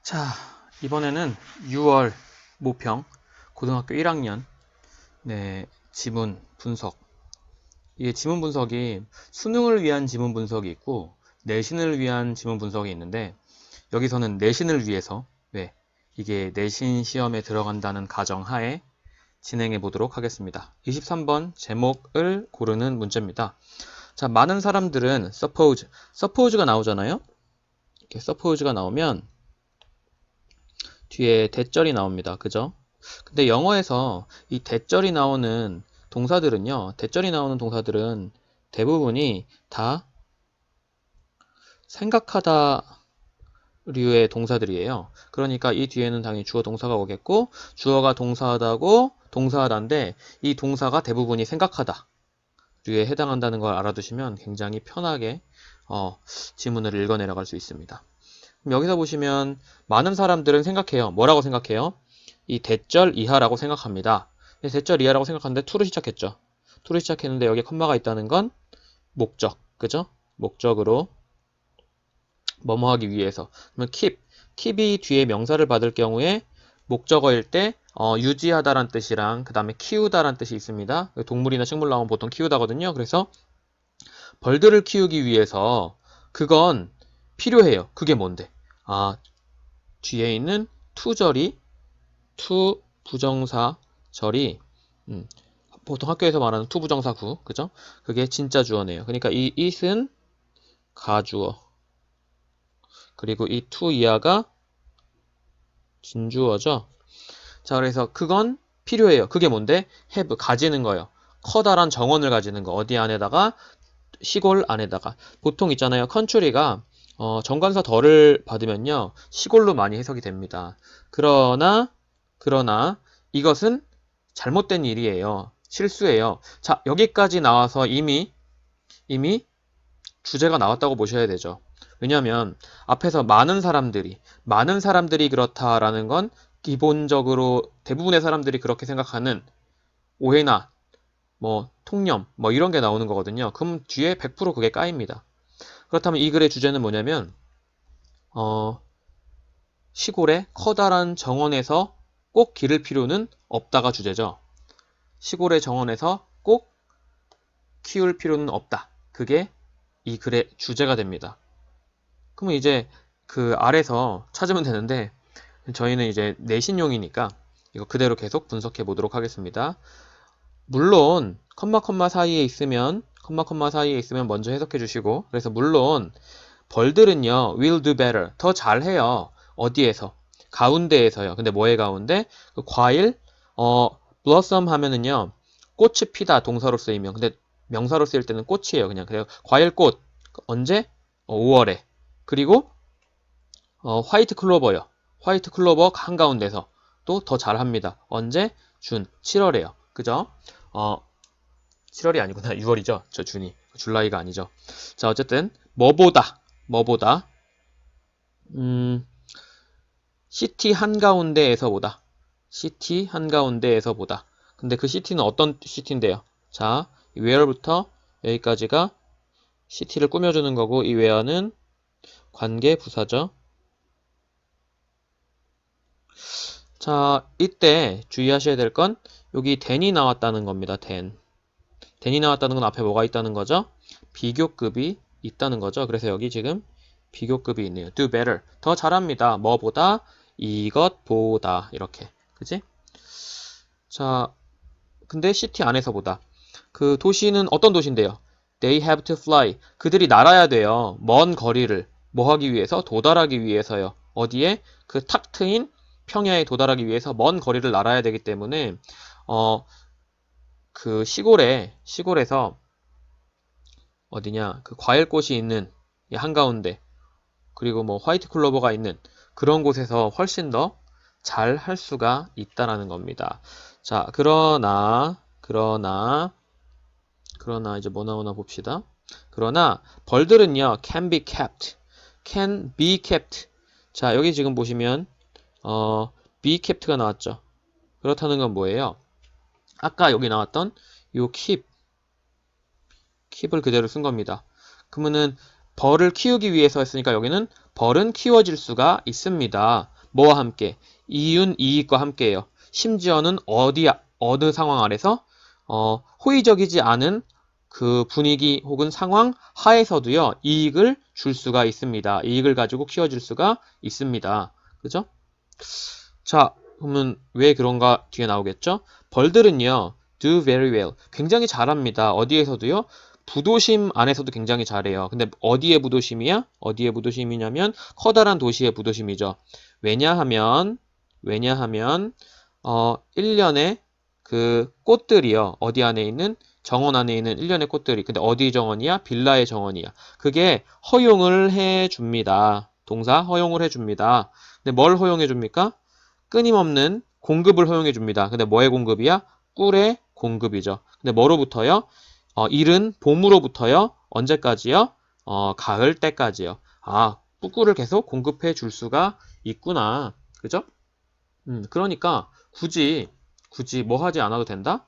자, 이번에는 6월 모평 고등학교 1학년 지문 분석. 이게 지문 분석이 수능을 위한 지문 분석이 있고 내신을 위한 지문 분석이 있는데 여기서는 내신을 위해서 이게 내신 시험에 들어간다는 가정하에 진행해 보도록 하겠습니다. 23번 제목을 고르는 문제입니다. 자, 많은 사람들은 suppose가 나오잖아요. 이렇게 suppose가 나오면 뒤에 대절이 나옵니다. 그죠? 근데 영어에서 이 대절이 나오는 동사들은요, 대부분이 다 생각하다 류의 동사들이에요. 그러니까 이 뒤에는 당연히 주어 동사가 오겠고, 주어가 동사하다고 동사하다인데, 이 동사가 대부분이 생각하다 류에 해당한다는 걸 알아두시면 굉장히 편하게 지문을 읽어 내려갈 수 있습니다. 그럼 여기서 보시면 많은 사람들은 생각해요. 뭐라고 생각해요? 이 대절 이하라고 생각합니다. 대절 이하라고 생각하는데 to로 시작했죠. to로 시작했는데 여기에 컴마가 있다는 건 목적, 그죠? 목적으로 뭐뭐 하기 위해서. 그러면 keep이 뒤에 명사를 받을 경우에 목적어일 때 유지하다란 뜻이랑 그 다음에 키우다란 뜻이 있습니다. 동물이나 식물 나오면 보통 키우다거든요. 그래서 벌들을 키우기 위해서 그건 필요해요. 그게 뭔데? 뒤에 있는 to절이 to 부정사 절이 보통 학교에서 말하는 to 부정사 구, 그죠? 그게 진짜 주어네요. 그러니까 이 it은 가주어, 그리고 이 to 이하가 진주어죠. 자, 그래서 그건 필요해요. 그게 뭔데? have, 가지는 거예요. 커다란 정원을 가지는 거. 어디 안에다가? 시골 안에다가. 보통 있잖아요. country가 정관사 덜을 받으면요. 시골로 많이 해석이 됩니다. 그러나 이것은 잘못된 일이에요. 실수예요. 자, 여기까지 나와서 이미 주제가 나왔다고 보셔야 되죠. 왜냐하면 앞에서 많은 사람들이 그렇다라는 건 기본적으로 대부분의 사람들이 그렇게 생각하는 오해나 통념 이런 게 나오는 거거든요. 그럼 뒤에 100% 그게 까입니다. 그렇다면 이 글의 주제는 뭐냐면 시골의 커다란 정원에서 꼭 기를 필요는 없다가 주제죠. 시골의 정원에서 꼭 키울 필요는 없다. 그게 이 글의 주제가 됩니다. 그러면 이제 그 아래서 찾으면 되는데 저희는 이제 내신용이니까 이거 그대로 계속 분석해 보도록 하겠습니다. 물론 컴마 사이에 있으면 먼저 해석해 주시고, 그래서 물론 벌들은요 will do better, 더 잘해요. 어디에서? 가운데에서요. 근데 뭐의 가운데? 그 과일 blossom 하면은요 꽃이 피다 동사로 쓰이면, 근데 명사로 쓰일 때는 꽃이에요. 그냥. 그래요. 과일꽃 언제? 5월에. 그리고 화이트 클로버요. 화이트 클로버 한가운데서 또 더 잘합니다. 언제? 준 7월에요. 그죠? 7월이 아니구나. 6월이죠. 저 준이. 줄라이가 아니죠. 자, 어쨌든 뭐보다 시티 한가운데에서보다. 근데 그 시티는 어떤 시티인데요? 자, where부터 여기까지가 시티를 꾸며주는 거고, 이 where는 관계 부사죠. 자, 이때 주의하셔야 될 건 여기 than이 나왔다는 겁니다. than이 나왔다는 건 앞에 뭐가 있다는 거죠? 비교급이 있다는 거죠. 그래서 여기 지금 비교급이 있네요. do better. 더 잘합니다. 뭐보다? 이것보다. 이렇게. 그지? 자, 근데 시티 안에서보다. 그 도시는 어떤 도시인데요? They have to fly. 그들이 날아야 돼요. 먼 거리를. 뭐 하기 위해서? 도달하기 위해서요. 어디에? 그 탁 트인 평야에 도달하기 위해서 먼 거리를 날아야 되기 때문에 그 시골에서 어디냐? 그 과일꽃이 있는 한가운데, 그리고 화이트 클로버가 있는 그런 곳에서 훨씬 더 잘 할 수가 있다라는 겁니다. 자, 그러나 이제 뭐 나오나 봅시다. 그러나 벌들은요 can be kept. 자, 여기 지금 보시면 be kept가 나왔죠. 그렇다는 건 뭐예요? 아까 여기 나왔던 요 keep을 그대로 쓴 겁니다. 그러면은 벌을 키우기 위해서 했으니까 여기는 벌은 키워질 수가 있습니다. 뭐와 함께? 이윤, 이익과 함께해요. 심지어는 어느 상황 아래서 호의적이지 않은 그 분위기 혹은 상황 하에서도요, 이익을 줄 수가 있습니다. 이익을 가지고 키워줄 수가 있습니다. 그죠? 자, 그러면 왜 그런가 뒤에 나오겠죠? 벌들은요, do very well. 굉장히 잘합니다. 어디에서도요? 부도심 안에서도 굉장히 잘해요. 근데 어디에 부도심이야? 어디에 부도심이냐면 커다란 도시의 부도심이죠. 왜냐하면 1년에 그 꽃들이요. 어디 안에 있는 정원 안에 있는 1년의 꽃들이. 근데 어디 정원이야? 빌라의 정원이야. 그게 허용을 해 줍니다. 동사 허용을 해 줍니다. 근데 뭘 허용해 줍니까? 끊임없는 공급을 허용해 줍니다. 근데 뭐의 공급이야? 꿀의 공급이죠. 근데 뭐로부터요? 이른 봄으로부터요. 언제까지요? 가을 때까지요. 아, 꿀을 계속 공급해 줄 수가 있구나. 그죠? 그러니까 굳이 뭐 하지 않아도 된다?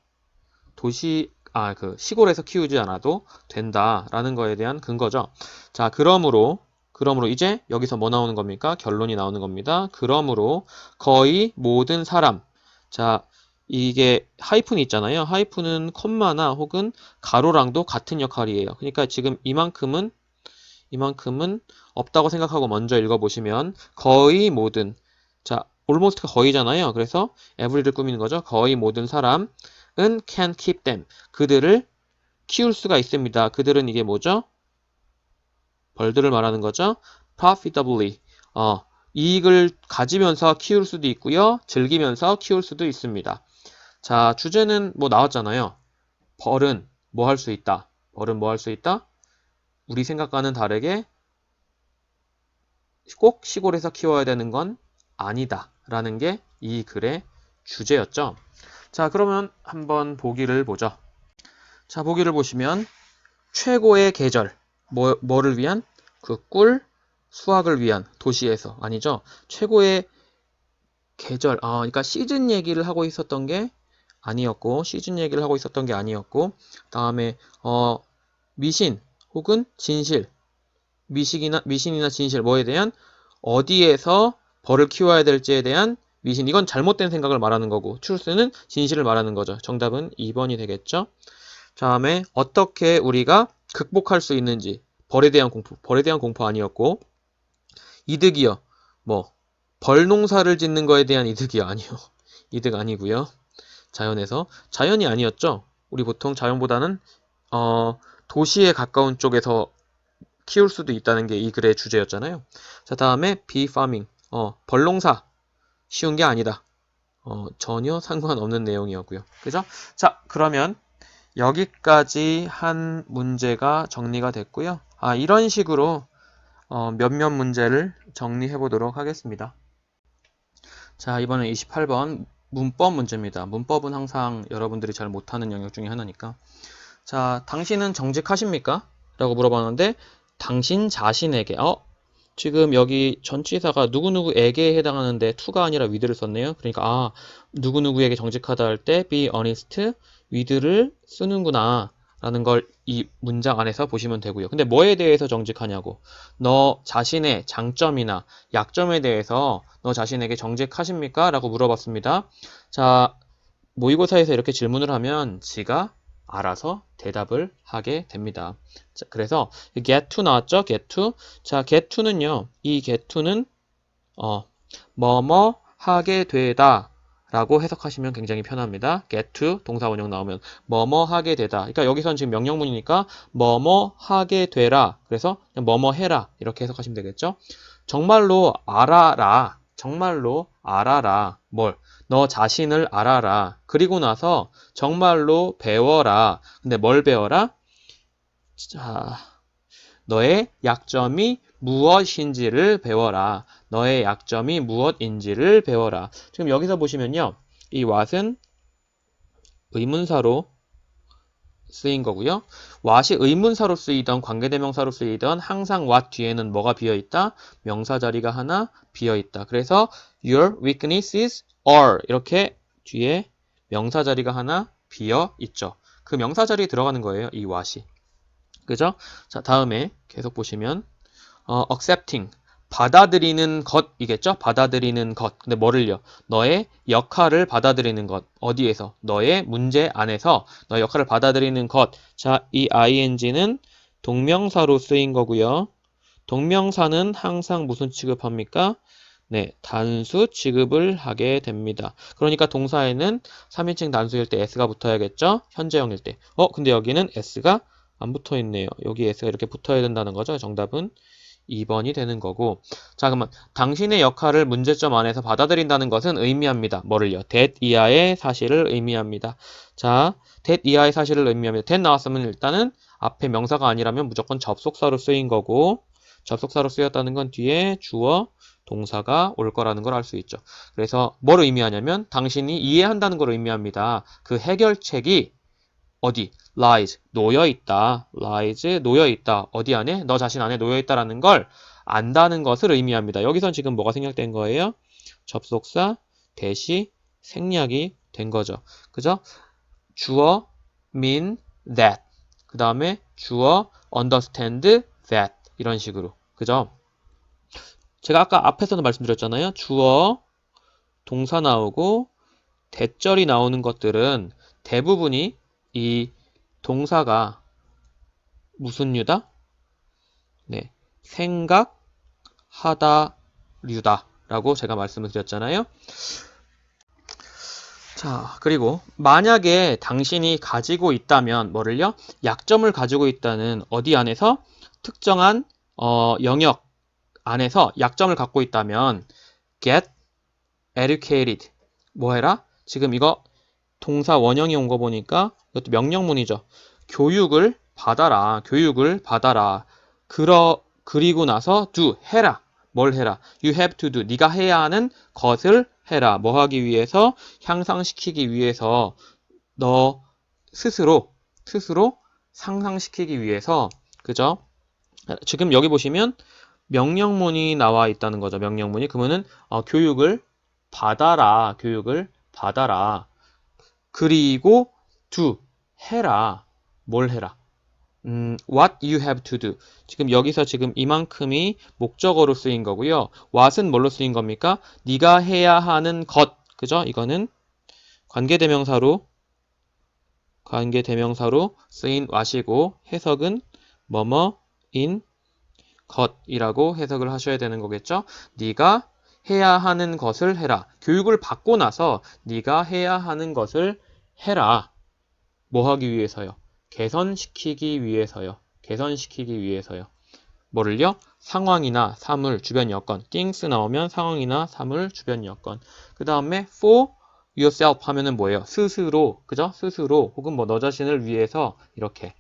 그 시골에서 키우지 않아도 된다라는 거에 대한 근거죠. 자, 그러므로 이제 여기서 뭐 나오는 겁니까? 결론이 나오는 겁니다. 그러므로 거의 모든 사람. 자, 이게 하이픈이 있잖아요. 하이픈은 콤마나 혹은 가로랑도 같은 역할이에요. 그러니까 지금 이만큼은 없다고 생각하고 먼저 읽어보시면 거의 모든, 자, almost가 거의잖아요. 그래서 every를 꾸미는 거죠. 거의 모든 사람은 can keep them. 그들을 키울 수가 있습니다. 그들은 이게 뭐죠? 벌들을 말하는 거죠. profitably. 이익을 가지면서 키울 수도 있고요. 즐기면서 키울 수도 있습니다. 자, 주제는 뭐 나왔잖아요. 벌은 뭐 할 수 있다. 벌은 뭐 할 수 있다? 우리 생각과는 다르게 꼭 시골에서 키워야 되는 건 아니다. 라는 게 이 글의 주제였죠. 자, 그러면 한번 보기를 보죠. 자, 보기를 보시면 최고의 계절. 뭐를 위한? 그 꿀, 수확을 위한 도시에서. 아니죠. 최고의 계절. 그러니까 시즌 얘기를 하고 있었던 게 아니었고, 다음에, 미신 혹은 진실. 미신이나 진실. 뭐에 대한? 어디에서 벌을 키워야 될지에 대한 미신. 이건 잘못된 생각을 말하는 거고, truth는 진실을 말하는 거죠. 정답은 2번이 되겠죠. 다음에 어떻게 우리가 극복할 수 있는지. 벌에 대한 공포 아니었고, 이득이요. 벌 농사를 짓는 거에 대한 이득이요. 아니요. 이득 아니고요. 자연이 아니었죠. 우리 보통 자연보다는 도시에 가까운 쪽에서 키울 수도 있다는 게 이 글의 주제였잖아요. 자, 다음에 bee farming. 벌 농사 쉬운 게 아니다. 전혀 상관없는 내용이었고요. 그죠? 자, 그러면 여기까지 한 문제가 정리가 됐고요. 이런 식으로 몇몇 문제를 정리해 보도록 하겠습니다. 자, 이번엔 28번 문법 문제입니다. 문법은 항상 여러분들이 잘 못하는 영역 중에 하나니까. 자, 당신은 정직하십니까? 라고 물어봤는데 당신 자신에게 지금 여기 전치사가 누구누구에게 해당하는데 to가 아니라 with를 썼네요. 그러니까 누구누구에게 정직하다 할 때 be honest with를 쓰는구나 라는 걸 이 문장 안에서 보시면 되고요. 근데 뭐에 대해서 정직하냐고. 너 자신의 장점이나 약점에 대해서 너 자신에게 정직하십니까? 라고 물어봤습니다. 자, 모의고사에서 이렇게 질문을 하면 지가 알아서 대답을 하게 됩니다. 자, 그래서 get to 나왔죠? get to. 자, get to는요. 이 get to는 뭐뭐 하게 되다 라고 해석하시면 굉장히 편합니다. get to 동사 원형 나오면 뭐뭐 하게 되다. 그러니까 여기선 지금 명령문이니까 뭐뭐 하게 되라. 그래서 그냥 뭐뭐 해라. 이렇게 해석하시면 되겠죠? 정말로 알아라. 뭘? 너 자신을 알아라. 그리고 나서 정말로 배워라. 근데 뭘 배워라? 자, 너의 약점이 무엇인지를 배워라. 너의 약점이 무엇인지를 배워라. 지금 여기서 보시면요. 이 what은 의문사로 쓰인 거고요. what이 의문사로 쓰이던 관계대명사로 쓰이던 항상 what 뒤에는 뭐가 비어있다? 명사 자리가 하나 비어있다. 그래서 your weaknesses are 이렇게 뒤에 명사 자리가 하나 비어있죠. 그 명사 자리에 들어가는 거예요. 이 what이. 그죠? 자, 다음에 계속 보시면 accepting 받아들이는 것이겠죠? 받아들이는 것. 근데 뭐를요? 너의 역할을 받아들이는 것. 어디에서? 너의 문제 안에서 너의 역할을 받아들이는 것. 자, 이 ing는 동명사로 쓰인 거고요. 동명사는 항상 무슨 취급합니까? 네, 단수 취급을 하게 됩니다. 그러니까 동사에는 3인칭 단수일 때 s가 붙어야겠죠? 현재형일 때. 근데 여기는 s가 안 붙어 있네요. 여기 s가 이렇게 붙어야 된다는 거죠. 정답은 2번이 되는 거고. 자, 그러면 당신의 역할을 문제점 안에서 받아들인다는 것은 의미합니다. 뭐를요? that 이하의 사실을 의미합니다. 자, that 이하의 사실을 의미합니다. that 나왔으면 일단은 앞에 명사가 아니라면 무조건 접속사로 쓰인 거고, 접속사로 쓰였다는 건 뒤에 주어, 동사가 올 거라는 걸 알 수 있죠. 그래서 뭘 의미하냐면 당신이 이해한다는 걸 의미합니다. 그 해결책이 어디? lies, 놓여있다. lies, 놓여있다. 어디 안에? 너 자신 안에 놓여있다라는 걸 안다는 것을 의미합니다. 여기선 지금 뭐가 생략된 거예요? 접속사 대시 생략이 된 거죠. 그죠? 주어 mean that. 그 다음에 주어 understand that. 이런 식으로. 그죠? 제가 아까 앞에서도 말씀드렸잖아요. 주어, 동사 나오고 대절이 나오는 것들은 대부분이 이 동사가 무슨 류다? 네, 생각하다 류다 라고 제가 말씀을 드렸잖아요. 자, 그리고 만약에 당신이 가지고 있다면 뭐를요? 약점을 가지고 있다는 어디 안에서? 특정한 영역 안에서 약점을 갖고 있다면 get educated 뭐 해라? 지금 이거 동사 원형이 온 거 보니까 이것도 명령문이죠. 교육을 받아라. 교육을 받아라. 그리고 나서 do 해라. 뭘 해라? You have to do. 네가 해야 하는 것을 해라. 뭐 하기 위해서? 향상시키기 위해서 너 스스로 상상시키기 위해서. 그죠? 지금 여기 보시면 명령문이 나와 있다는 거죠. 명령문이. 그러면은 교육을 받아라. 교육을 받아라. 그리고 do 해라. 뭘 해라? what you have to do. 지금 여기서 지금 이만큼이 목적어로 쓰인 거고요. what은 뭘로 쓰인 겁니까? 네가 해야 하는 것. 그죠? 이거는 관계대명사로 쓰인 what이고 해석은 뭐뭐인 것이라고 해석을 하셔야 되는 거겠죠? 네가 해야 하는 것을 해라. 교육을 받고 나서 네가 해야 하는 것을 해라. 뭐 하기 위해서요? 개선시키기 위해서요. 개선시키기 위해서요. 뭐를요? 상황이나 사물, 주변 여건. things 나오면 상황이나 사물, 주변 여건. 그 다음에 for yourself 하면은 뭐예요? 스스로, 그죠? 스스로 혹은 뭐 너 자신을 위해서 이렇게.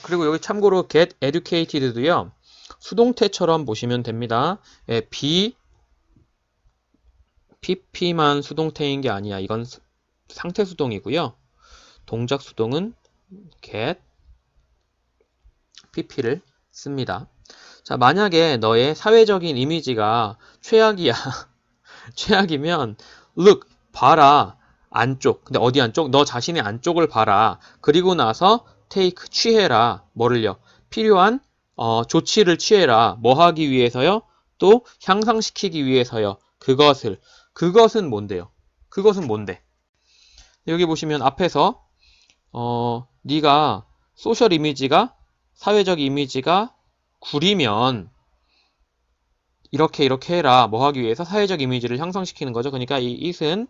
그리고 여기 참고로 get educated도요. 수동태처럼 보시면 됩니다. PP만 수동태인 게 아니야. 이건 상태 수동이고요. 동작 수동은 get PP를 씁니다. 자, 만약에 너의 사회적인 이미지가 최악이야. 최악이면 look, 봐라. 안쪽. 근데 어디 안쪽? 너 자신의 안쪽을 봐라. 그리고 나서 take, 취해라. 뭐를요? 필요한 조치를 취해라. 뭐 하기 위해서요? 또 향상시키기 위해서요. 그것은 뭔데요? 그것은 뭔데? 여기 보시면 앞에서 네가 소셜 이미지가 사회적 이미지가 구리면 이렇게 해라. 뭐 하기 위해서? 사회적 이미지를 향상시키는 거죠. 그러니까 이 it은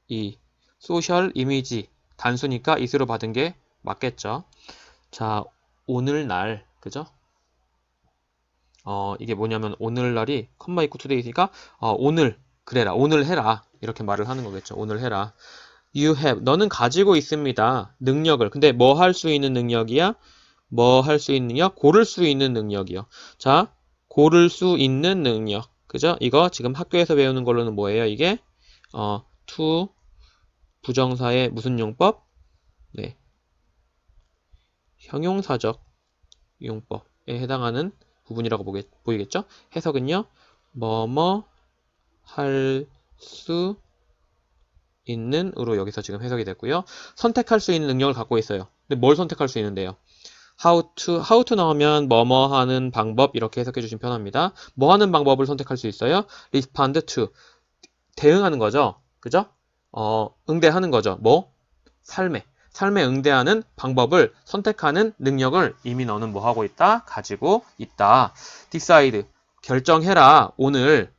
이 소셜 이미지 단수니까 it으로 받은 게 맞겠죠. 자, 오늘날 그죠? 이게 뭐냐면 오늘날이 컴마 있고 투데이니까 오늘 그래라. 오늘 해라. 이렇게 말을 하는 거겠죠. 오늘 해라. You have 너는 가지고 있습니다. 능력을. 근데 뭐 할 수 있는 능력이야? 뭐 할 수 있는 능력? 고를 수 있는 능력이요. 자, 고를 수 있는 능력. 그죠? 이거 지금 학교에서 배우는 걸로는 뭐예요? 이게 to 부정사의 무슨 용법? 네. 형용사적 용법에 해당하는 부분이라고 보이겠죠? 해석은요. 뭐뭐 할 수 있는 으로 여기서 지금 해석이 됐고요. 선택할 수 있는 능력을 갖고 있어요. 근데 뭘 선택할 수 있는데요? how to 나오면 뭐뭐 하는 방법 이렇게 해석해 주시면 편합니다. 뭐 하는 방법을 선택할 수 있어요? respond to 대응하는 거죠. 그죠? 응대하는 거죠. 뭐? 삶에 응대하는 방법을 선택하는 능력을 이미 너는 뭐 하고 있다? 가지고 있다. decide 결정해라. 오늘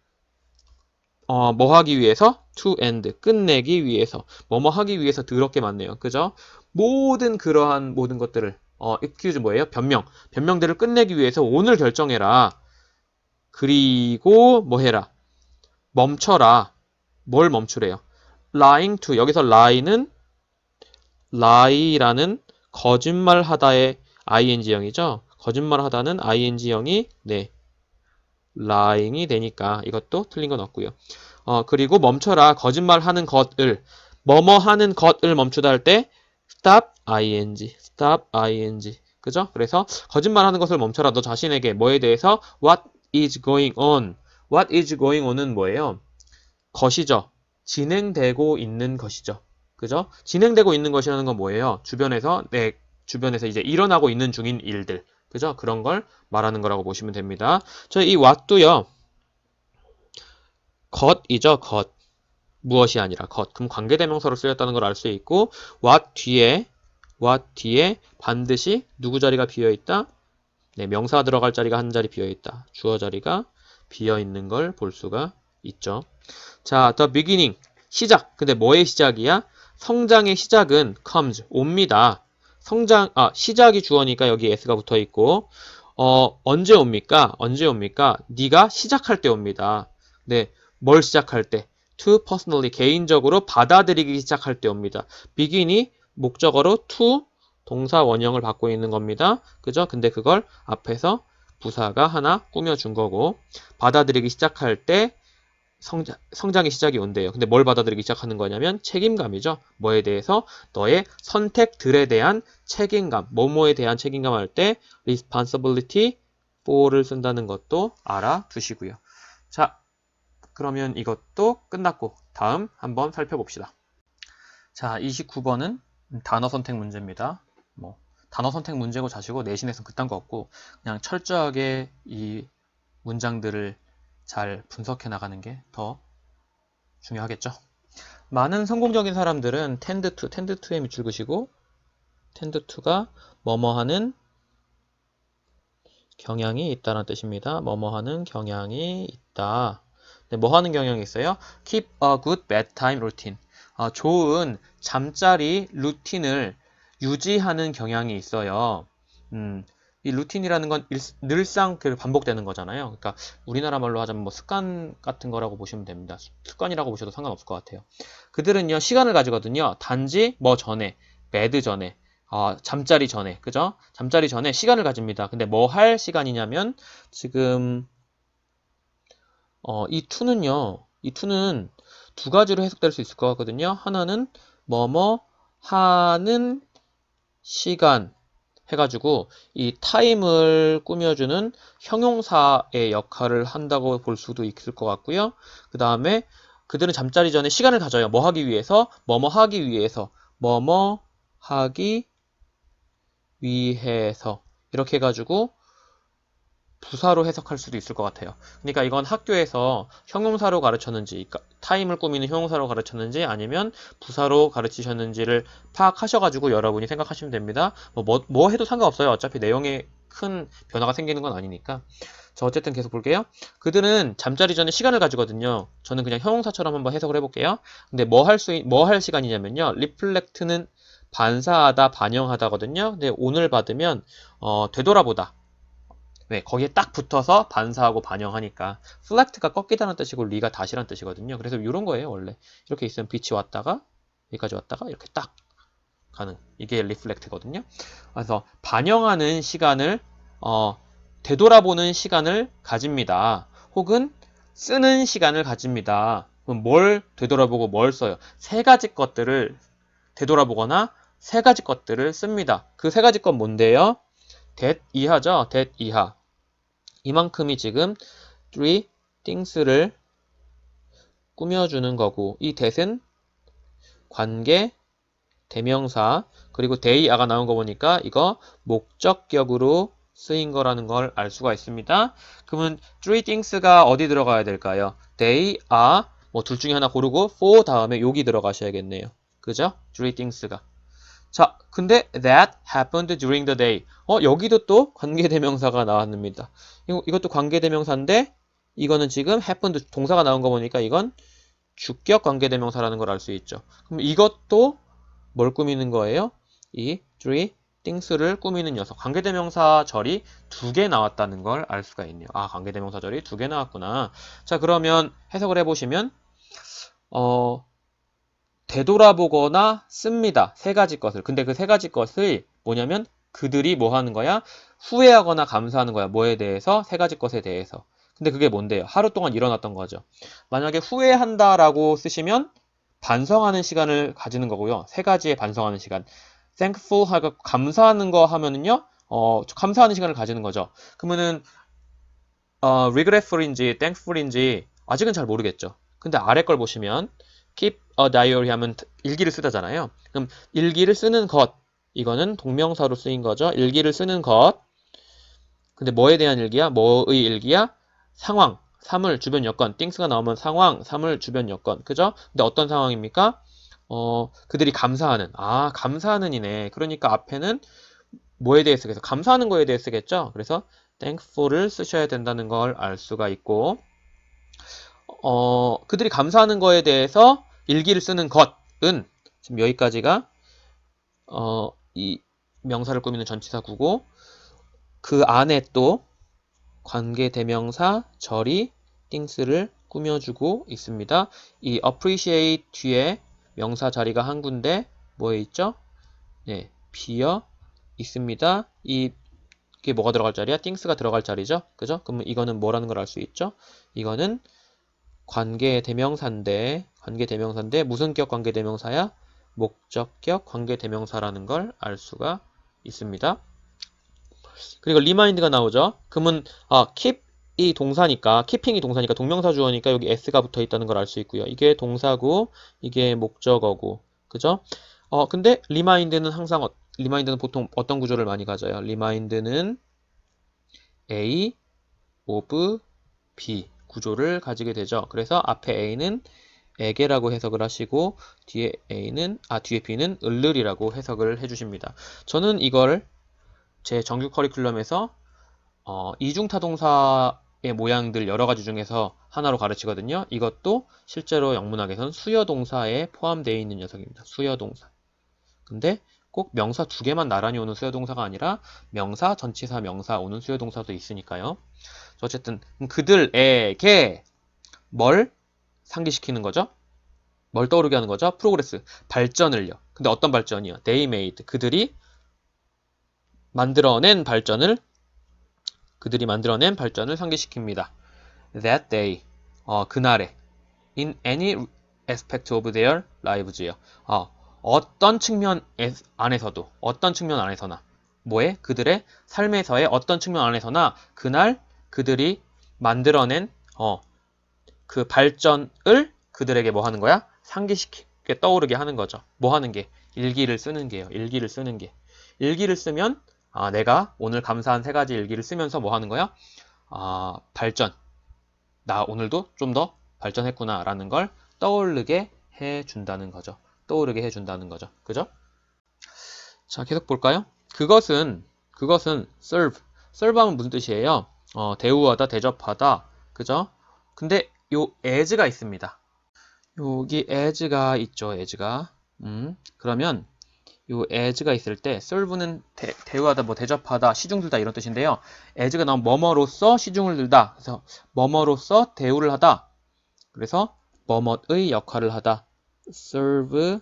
뭐 하기 위해서? to end 끝내기 위해서 뭐뭐 하기 위해서 더럽게 많네요. 그죠? 그러한 모든 것들을 excuse 뭐예요? 변명들을 끝내기 위해서 오늘 결정해라. 그리고 뭐 해라? 멈춰라. 뭘 멈추래요? lying to 여기서 lie라는 거짓말하다의 ing형이죠. 거짓말하다는 ing형이 네 lying이 되니까 이것도 틀린 건 없고요. 그리고 멈춰라. 거짓말하는 것을 뭐뭐 하는 것을 멈추다 할 때 stop ing. 그죠? 그래서 거짓말하는 것을 멈춰라. 너 자신에게 뭐에 대해서 what is going on은 뭐예요? 것이죠. 진행되고 있는 것이죠. 그죠? 진행되고 있는 것이라는 건 뭐예요? 주변에서 이제 일어나고 있는 중인 일들. 그죠? 그런 걸 말하는 거라고 보시면 됩니다. 이 what도요. 것이죠. 것. 무엇이 아니라 것. 그럼 관계대명사로 쓰였다는 걸 알 수 있고 what 뒤에 반드시 누구 자리가 비어있다? 네, 명사 들어갈 자리가 한 자리 비어있다. 주어 자리가 비어있는 걸 볼 수가 있죠. 자, the beginning. 시작. 근데 뭐의 시작이야? 성장의 시작은 comes. 옵니다. 시작이 주어니까 여기 s가 붙어 있고, 언제 옵니까? 네가 시작할 때 옵니다. 네, 뭘 시작할 때? to personally, 개인적으로 받아들이기 시작할 때 옵니다. begin이 목적어로 to 동사 원형을 받고 있는 겁니다. 그죠? 근데 그걸 앞에서 부사가 하나 꾸며준 거고, 받아들이기 시작할 때 성장의 시작이 온대요. 근데 뭘 받아들이기 시작하는 거냐면 책임감이죠. 뭐에 대해서? 너의 선택들에 대한 책임감, 뭐뭐에 대한 책임감 할 때 responsibility for를 쓴다는 것도 알아두시고요. 자, 그러면 이것도 끝났고 다음 한번 살펴봅시다. 자, 29번은 단어 선택 문제입니다. 단어 선택 문제고 자시고 내신에서는 그딴 거 없고 그냥 철저하게 이 문장들을 잘 분석해 나가는 게 더 중요하겠죠. 많은 성공적인 사람들은 tend to의 밑줄 그시고 tend to가 뭐뭐 하는 경향이 있다는 뜻입니다. 뭐뭐 하는 경향이 있다. 네, 뭐 하는 경향이 있어요? Keep a good bedtime routine. 좋은 잠자리 루틴을 유지하는 경향이 있어요. 이 루틴이라는 건 늘상 반복되는 거잖아요. 그러니까 우리나라 말로 하자면 뭐 습관 같은 거라고 보시면 됩니다. 습관이라고 보셔도 상관없을 것 같아요. 그들은요, 시간을 가지거든요. 단지 뭐 전에, 베드 전에, 잠자리 전에, 그죠? 잠자리 전에 시간을 가집니다. 근데 뭐 할 시간이냐면 지금 이 to는 두 가지로 해석될 수 있을 것 같거든요. 하나는 뭐뭐 하는 시간 해가지고 이 time을 꾸며주는 형용사의 역할을 한다고 볼 수도 있을 것 같고요. 그 다음에 그들은 잠자리 전에 시간을 가져요. 뭐 하기 위해서? 뭐뭐 하기 위해서. 뭐뭐 하기 위해서. 이렇게 해가지고 부사로 해석할 수도 있을 것 같아요. 그러니까 이건 학교에서 형용사로 가르쳤는지, 타임을 꾸미는 형용사로 가르쳤는지 아니면 부사로 가르치셨는지를 파악하셔가지고 여러분이 생각하시면 됩니다. 뭐 해도 상관없어요. 어차피 내용에 큰 변화가 생기는 건 아니니까. 자, 어쨌든 계속 볼게요. 그들은 잠자리 전에 시간을 가지거든요. 저는 그냥 형용사처럼 한번 해석을 해볼게요. 근데 뭐 할 시간이냐면요. reflect는 반사하다, 반영하다거든요. 근데 오늘 받으면 되돌아보다. 네, 거기에 딱 붙어서 반사하고 반영하니까 reflect가 꺾이다는 뜻이고 리가 다시란 뜻이거든요. 그래서 이런 거예요, 원래. 이렇게 있으면 빛이 왔다가 여기까지 왔다가 이렇게 딱 가는 이게 reflect거든요. 그래서 반영하는 시간을 되돌아보는 시간을 가집니다. 혹은 쓰는 시간을 가집니다. 그럼 뭘 되돌아보고 뭘 써요? 세 가지 것들을 되돌아보거나 세 가지 것들을 씁니다. 그 세 가지 것 뭔데요? that 이하죠? that 이하. 이만큼이 지금 three things를 꾸며주는 거고 이 that은 관계 대명사, 그리고 they are가 나온 거 보니까 이거 목적격으로 쓰인 거라는 걸 알 수가 있습니다. 그러면 three things가 어디 들어가야 될까요? they are 뭐 둘 중에 하나 고르고 for 다음에 여기 들어가셔야겠네요. 그죠? three things가. 자, 근데 that happened during the day. 여기도 또 관계대명사가 나왔습니다. 이것도 관계대명사인데 이거는 지금 happened 동사가 나온 거 보니까 이건 주격 관계대명사라는 걸 알 수 있죠. 그럼 이것도 뭘 꾸미는 거예요? 이 three things를 꾸미는 녀석. 관계대명사 절이 2개 나왔다는 걸 알 수가 있네요. 아, 관계대명사 절이 2개 나왔구나. 자, 그러면 해석을 해보시면 되돌아보거나 씁니다. 3가지 것을. 근데 그 3가지 것을 뭐냐면 그들이 뭐 하는 거야? 후회하거나 감사하는 거야. 뭐에 대해서? 3가지 것에 대해서. 근데 그게 뭔데요? 하루 동안 일어났던 거죠. 만약에 후회한다라고 쓰시면 반성하는 시간을 가지는 거고요. 3가지의 반성하는 시간. thankful 하고 감사하는 거 하면은요. 감사하는 시간을 가지는 거죠. 그러면은 regretful인지 thankful인지 아직은 잘 모르겠죠. 근데 아래 걸 보시면 keep a diary 하면 일기를 쓰다잖아요. 그럼 일기를 쓰는 것, 이거는 동명사로 쓰인 거죠. 일기를 쓰는 것. 근데 뭐에 대한 일기야? 뭐의 일기야? 상황, 사물, 주변 여건. things가 나오면 상황, 사물, 주변 여건. 그죠? 근데 어떤 상황입니까? 그들이 감사하는. 아, 감사하는이네. 그러니까 앞에는 뭐에 대해 쓰겠어? 감사하는 거에 대해 쓰겠죠? 그래서 thankful을 쓰셔야 된다는 걸 알 수가 있고, 그들이 감사하는 거에 대해서 일기를 쓰는 것은 지금 여기까지가 이 명사를 꾸미는 전치사구고, 그 안에 또 관계대명사 절이 things를 꾸며주고 있습니다. 이 appreciate 뒤에 명사 자리가 한 군데 뭐에 있죠? 네, 비어 있습니다. 이게 뭐가 들어갈 자리야? things가 들어갈 자리죠. 그죠? 그러면 이거는 뭐라는 걸 알 수 있죠? 이거는 관계대명사인데 무슨 격 관계대명사야? 목적격 관계대명사라는 걸 알 수가 있습니다. 그리고 remind가 나오죠. 그러면 keep이 동사니까 keeping이 동사니까 동명사 주어니까 여기 s가 붙어 있다는 걸 알 수 있고요. 이게 동사고 이게 목적어고 그죠? 근데 remind는 보통 어떤 구조를 많이 가져요? remind는 A of B 구조를 가지게 되죠. 그래서 앞에 A는 에게라고 해석을 하시고 뒤에 B는 을르리라고 해석을 해주십니다. 저는 이걸 제 정규 커리큘럼에서 이중타동사의 모양들 여러 가지 중에서 하나로 가르치거든요. 이것도 실제로 영문학에선 수여동사에 포함되어 있는 녀석입니다. 수여동사. 근데 꼭 명사 2개만 나란히 오는 수여동사가 아니라 명사, 전치사, 명사 오는 수여동사도 있으니까요. 어쨌든 그들에게 뭘 상기시키는 거죠? 뭘 떠오르게 하는 거죠? 프로그레스, 발전을요. 근데 어떤 발전이요? They made, 그들이 만들어낸 발전을 상기시킵니다. That day, 그날에 in any aspect of their lives요. 어떤 측면 안에서나 뭐에? 그들의 삶에서의 어떤 측면 안에서나 그날 그들이 만들어낸 그 발전을 그들에게 뭐 하는 거야? 상기시키게 떠오르게 하는 거죠. 뭐 하는 게? 일기를 쓰는 게요. 일기를 쓰는 게. 일기를 쓰면 내가 오늘 감사한 3가지 일기를 쓰면서 뭐 하는 거야? 발전. 나 오늘도 좀 더 발전했구나 라는 걸 떠오르게 해준다는 거죠. 그죠? 자, 계속 볼까요? 그것은 serve. serve 하면 무슨 뜻이에요? 대우하다, 대접하다. 그죠? 근데 요 as가 있습니다. 여기 as가 있죠, as가. 그러면 요 as가 있을 때 serve는 대우하다, 뭐 대접하다, 시중 들다 이런 뜻인데요. as가 나오면 뭐뭐로써 시중을 들다. 그래서 뭐뭐로써 대우를 하다. 그래서 뭐뭐의 역할을 하다. serve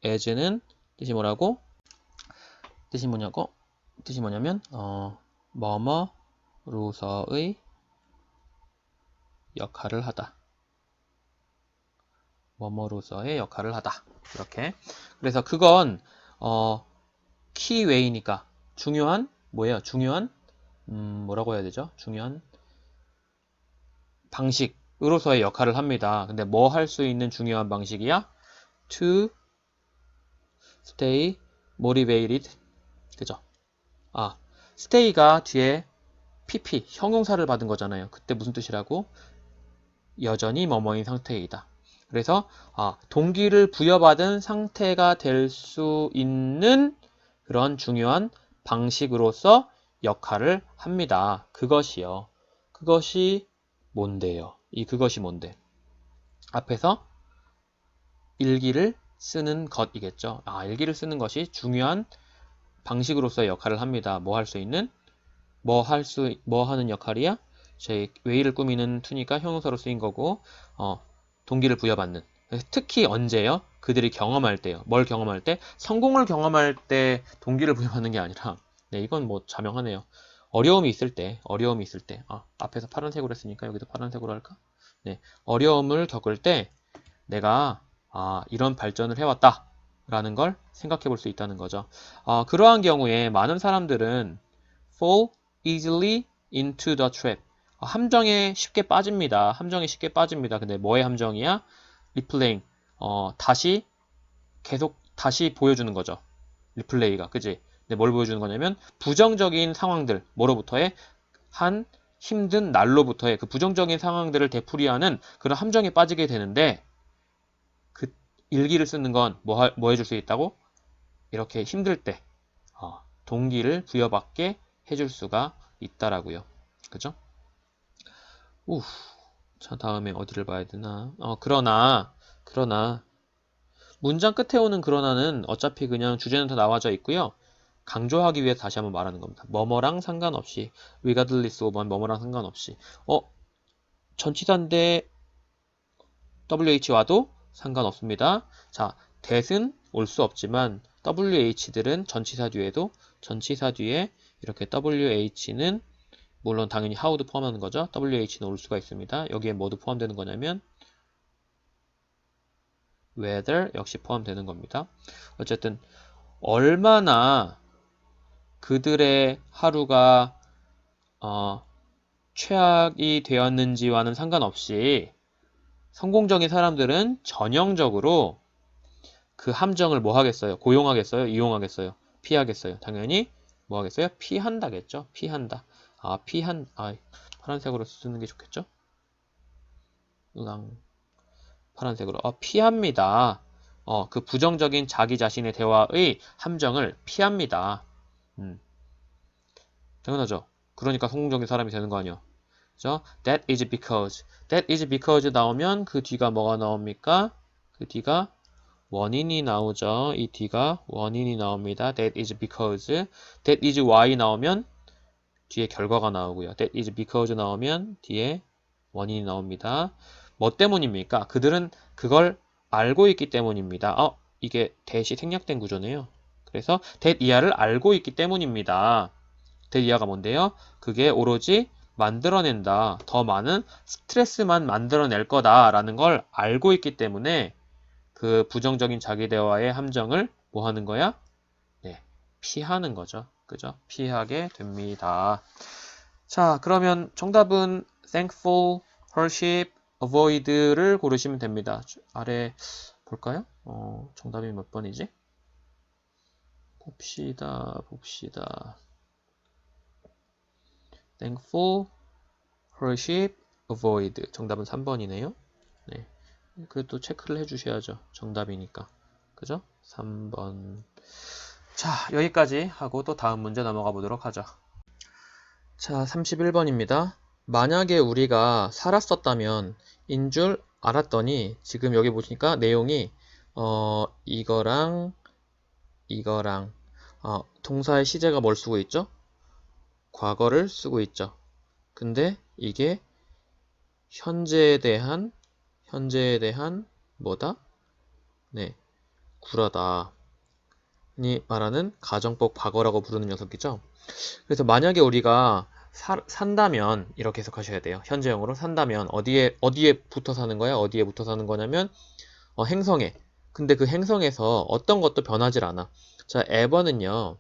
as는 뜻이 뭐라고? 뜻이 뭐냐면 뭐뭐로서의 역할을 하다. 뭐뭐로서의 역할을 하다. 이렇게. 그래서 그건 키웨이니까 중요한 뭐예요? 중요한 뭐라고 해야 되죠? 중요한 방식으로서의 역할을 합니다. 근데 뭐 할 수 있는 중요한 방식이야? To stay motivated. 그죠? stay가 뒤에 pp, 형용사를 받은 거잖아요. 그때 무슨 뜻이라고? 여전히 뭐뭐인 상태이다. 그래서 동기를 부여받은 상태가 될 수 있는 그런 중요한 방식으로서 역할을 합니다. 그것이요. 그것이 뭔데요? 이 그것이 뭔데? 앞에서 일기를 쓰는 것이겠죠. 일기를 쓰는 것이 중요한 방식으로서의 역할을 합니다. 뭐 할 수 있는? 뭐 하는 역할이야? 웨이를 꾸미는 투니까 형용사로 쓰인 거고, 동기를 부여받는. 특히 언제요? 그들이 경험할 때요. 뭘 경험할 때? 성공을 경험할 때 동기를 부여받는 게 아니라, 네, 이건 뭐 자명하네요. 어려움이 있을 때. 앞에서 파란색으로 했으니까 여기도 파란색으로 할까? 네, 어려움을 겪을 때 내가 이런 발전을 해왔다 라는 걸 생각해 볼 수 있다는 거죠. 그러한 경우에 많은 사람들은 fall easily into the trap. 함정에 쉽게 빠집니다. 함정에 쉽게 빠집니다. 근데 뭐의 함정이야? replaying. 다시 보여주는 거죠. 리플레이가. 그지? 근데 뭘 보여주는 거냐면 부정적인 상황들, 뭐로부터의 한 힘든 날로부터의 그 부정적인 상황들을 되풀이하는 그런 함정에 빠지게 되는데 그 일기를 쓰는 건 뭐 해줄 수 있다고? 이렇게 힘들 때 동기를 부여받게 해줄 수가 있다라고요. 그죠? 자, 다음에 어디를 봐야 되나? 그러나 문장 끝에 오는 그러나는 어차피 그냥 주제는 다 나와져 있고요. 강조하기 위해서 다시 한번 말하는 겁니다. 뭐뭐랑 상관없이 regardless of 뭐뭐랑 상관없이 전치사인데 WH 와도 상관없습니다. 자, that은 올 수 없지만 WH들은 전치사 뒤에 이렇게 WH는 물론 당연히 how도 포함하는 거죠. WH는 올 수가 있습니다. 여기에 뭐도 포함되는 거냐면 whether 역시 포함되는 겁니다. 어쨌든 얼마나 그들의 하루가 최악이 되었는지와는 상관없이 성공적인 사람들은 전형적으로 그 함정을 뭐 하겠어요? 고용하겠어요? 이용하겠어요? 피하겠어요? 당연히 뭐 하겠어요? 피한다겠죠? 피한다. 파란색으로 쓰는 게 좋겠죠? 파란색으로. 피합니다. 그 부정적인 자기 자신의 대화의 함정을 피합니다. 당연하죠. 그러니까 성공적인 사람이 되는 거 아니야. 그죠? That is because 나오면 그 뒤가 뭐가 나옵니까? 그 뒤가 원인이 나오죠. 이 뒤가 원인이 나옵니다. That is because. That is why 나오면 뒤에 결과가 나오고요. That is because 나오면 뒤에 원인이 나옵니다. 뭐 때문입니까? 그들은 그걸 알고 있기 때문입니다. 이게 that이 생략된 구조네요. 그래서 that 이하를 알고 있기 때문입니다. that 이하가 뭔데요? 그게 오로지 만들어낸다. 더 많은 스트레스만 만들어낼 거다라는 걸 알고 있기 때문에 그 부정적인 자기 대화의 함정을 뭐 하는 거야? 네, 피하는 거죠. 그죠? 피하게 됩니다. 자, 그러면 정답은 thankful, hardship, avoid를 고르시면 됩니다. 아래 볼까요? 정답이 몇 번이지? 봅시다. thankful, hardship, avoid. 정답은 3번이네요. 네. 그래도 체크를 해주셔야죠. 정답이니까. 그죠? 3번. 자, 여기까지 하고 또 다음 문제 넘어가 보도록 하죠. 자, 31번입니다. 만약에 우리가 살았었다면 인 줄 알았더니 지금 여기 보시니까 내용이 이거랑 동사의 시제가 뭘 쓰고 있죠? 과거를 쓰고 있죠. 근데 이게 현재에 대한 뭐다? 네, 구라다. 이 말하는 가정법 과거라고 부르는 녀석이죠. 그래서 만약에 우리가 산다면 이렇게 해석하셔야 돼요. 현재형으로 산다면 어디에 붙어 사는 거야? 어디에 붙어 사는 거냐면 행성에. 근데 그 행성에서 어떤 것도 변하질 않아. 자, 에버는요.